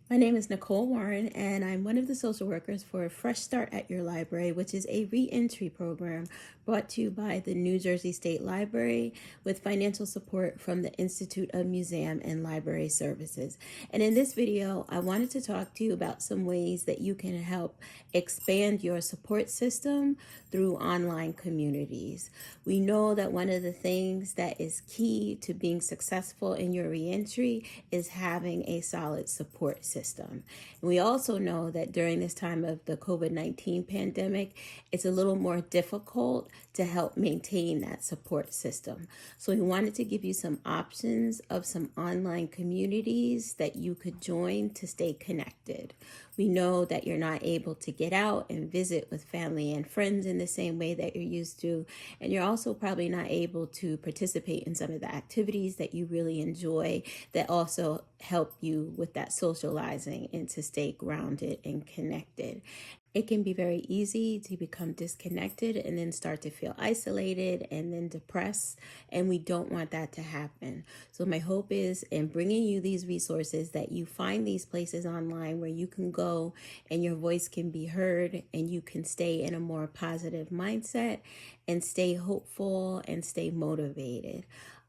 My name is Nicole Warren, and I'm one of the social workers for Fresh Start at Your Library, which is a reentry program brought to you by the New Jersey State Library with financial support from the Institute of Museum and Library Services. And in this video, I wanted to talk to you about some ways that you can help expand your support system through online communities. We know that one of the things that is key to being successful in your reentry is having a solid support system. And we also know that during this time of the COVID-19 pandemic, it's a little more difficult to help maintain that support system. So we wanted to give you some options of some online communities that you could join to stay connected. We know that you're not able to get out and visit with family and friends in the same way that you're used to. And you're also probably not able to participate in some of the activities that you really enjoy that also help you with that socializing and to stay grounded and connected. It can be very easy to become disconnected and then start to feel isolated and then depressed, and we don't want that to happen. So my hope is in bringing you these resources that you find these places online where you can go and your voice can be heard and you can stay in a more positive mindset and stay hopeful and stay motivated.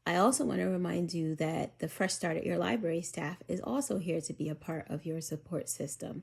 I also want to remind you that the Fresh Start at Your Library staff is also here to be a part of your support system.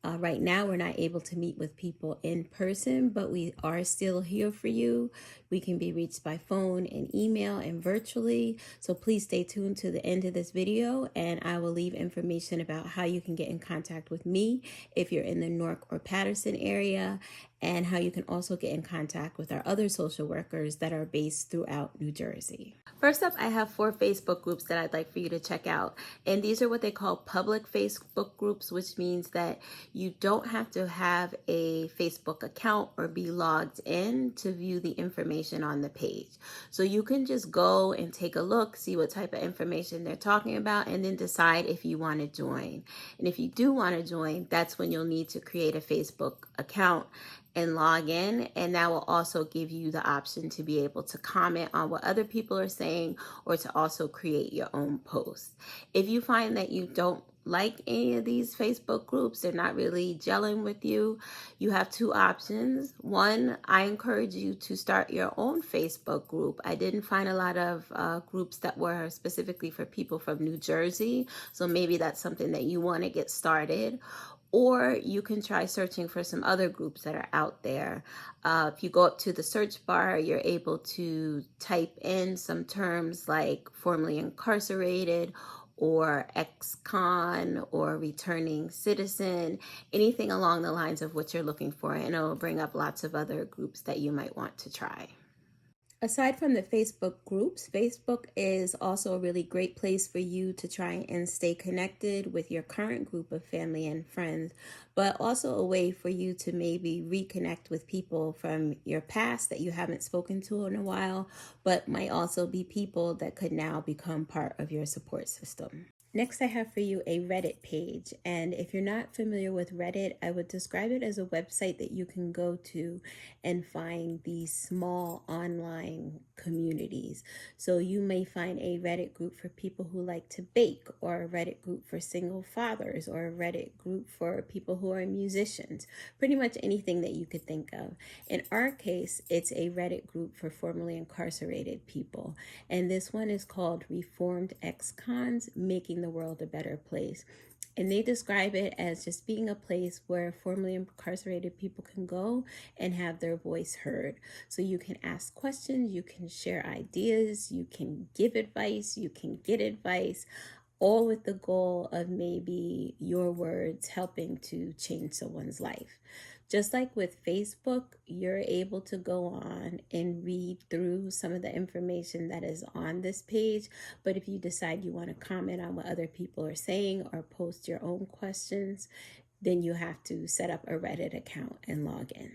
Right now, we're not able to meet with people in person, but we are still here for you. We can be reached by phone and email and virtually. So please stay tuned to the end of this video, and I will leave information about how you can get in contact with me if you're in the Newark or Patterson area, and how you can also get in contact with our other social workers that are based throughout New Jersey. First up, I have 4 Facebook groups that I'd like for you to check out. And these are what they call public Facebook groups, which means that you don't have to have a Facebook account or be logged in to view the information on the page. So you can just go and take a look, see what type of information they're talking about, and then decide if you want to join. And if you do want to join, that's when you'll need to create a Facebook account and log in, and that will also give you the option to be able to comment on what other people are saying or to also create your own posts. If you find that you don't like any of these Facebook groups, they're not really gelling with you, you have 2 options. One, I encourage you to start your own Facebook group. I didn't find a lot of groups that were specifically for people from New Jersey, so maybe that's something that you want to get started. Or you can try searching for some other groups that are out there. If you go up to the search bar, you're able to type in some terms like formerly incarcerated or ex-con or returning citizen, anything along the lines of what you're looking for, and it'll bring up lots of other groups that you might want to try. Aside from the Facebook groups, Facebook is also a really great place for you to try and stay connected with your current group of family and friends, but also a way for you to maybe reconnect with people from your past that you haven't spoken to in a while, but might also be people that could now become part of your support system. Next, I have for you a Reddit page. And if you're not familiar with Reddit, I would describe it as a website that you can go to and find these small online communities. So you may find a Reddit group for people who like to bake, or a Reddit group for single fathers, or a Reddit group for people who are musicians, pretty much anything that you could think of. In our case, it's a Reddit group for formerly incarcerated people. And this one is called Reformed EX.CONS, Making the World a Better Place. And they describe it as just being a place where formerly incarcerated people can go and have their voice heard. So you can ask questions, you can share ideas, you can give advice, you can get advice, all with the goal of maybe your words helping to change someone's life. Just like with Facebook, you're able to go on and read through some of the information that is on this page. But if you decide you want to comment on what other people are saying or post your own questions, then you have to set up a Reddit account and log in.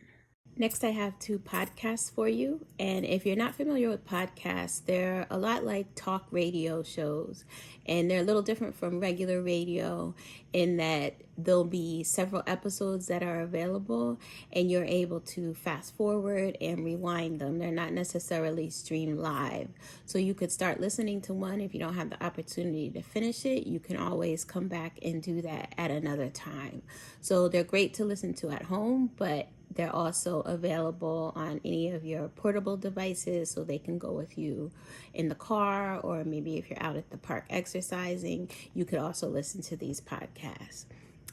Next, I have 2 podcasts for you. And if you're not familiar with podcasts, they're a lot like talk radio shows. And they're a little different from regular radio in that there'll be several episodes that are available, and you're able to fast forward and rewind them. They're not necessarily streamed live. So you could start listening to one. If you don't have the opportunity to finish it, you can always come back and do that at another time. So they're great to listen to at home, but they're also available on any of your portable devices, so they can go with you in the car, or maybe if you're out at the park exercising, you could also listen to these podcasts.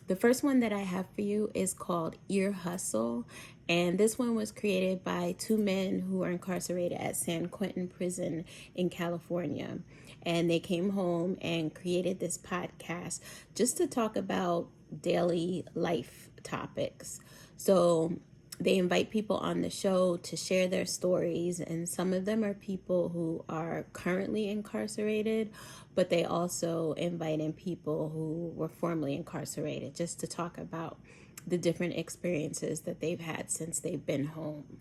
The first one that I have for you is called Ear Hustle, and this one was created by two men who are incarcerated at San Quentin Prison in California. And they came home and created this podcast just to talk about daily life topics. So they invite people on the show to share their stories, and some of them are people who are currently incarcerated, but they also invite in people who were formerly incarcerated just to talk about the different experiences that they've had since they've been home.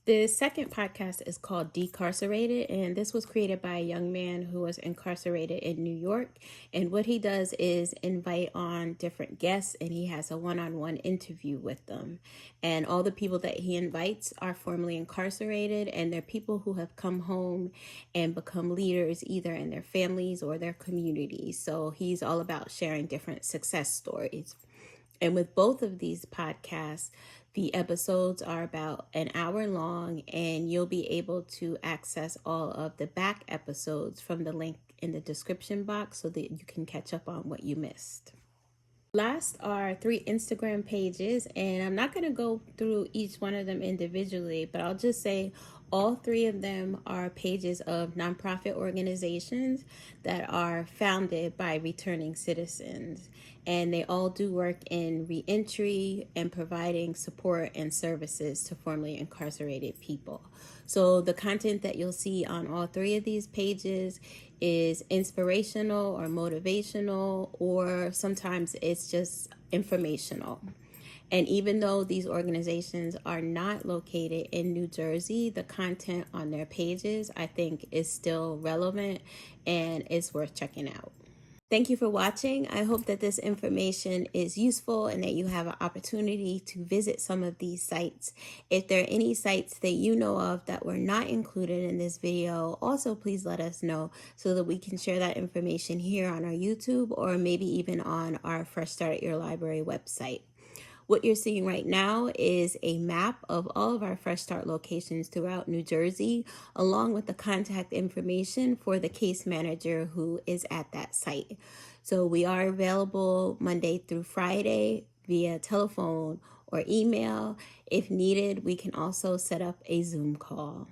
The second podcast is called Decarcerated, and this was created by a young man who was incarcerated in New York. And what he does is invite on different guests, and he has a one-on-one interview with them. And all the people that he invites are formerly incarcerated, and they're people who have come home and become leaders either in their families or their communities. So he's all about sharing different success stories. And with both of these podcasts, the episodes are about an hour long, and you'll be able to access all of the back episodes from the link in the description box so that you can catch up on what you missed. Last are 3 Instagram pages, and I'm not going to go through each one of them individually, but I'll just say all 3 of them are pages of nonprofit organizations that are founded by returning citizens. And they all do work in reentry and providing support and services to formerly incarcerated people. So the content that you'll see on all 3 of these pages is inspirational or motivational, or sometimes it's just informational. And even though these organizations are not located in New Jersey, the content on their pages, I think, is still relevant and it's worth checking out. Thank you for watching. I hope that this information is useful and that you have an opportunity to visit some of these sites. If there are any sites that you know of that were not included in this video, also please let us know so that we can share that information here on our YouTube, or maybe even on our Fresh Start at Your Library website. What you're seeing right now is a map of all of our Fresh Start locations throughout New Jersey, along with the contact information for the case manager who is at that site. So we are available Monday through Friday via telephone or email. If needed, we can also set up a Zoom call.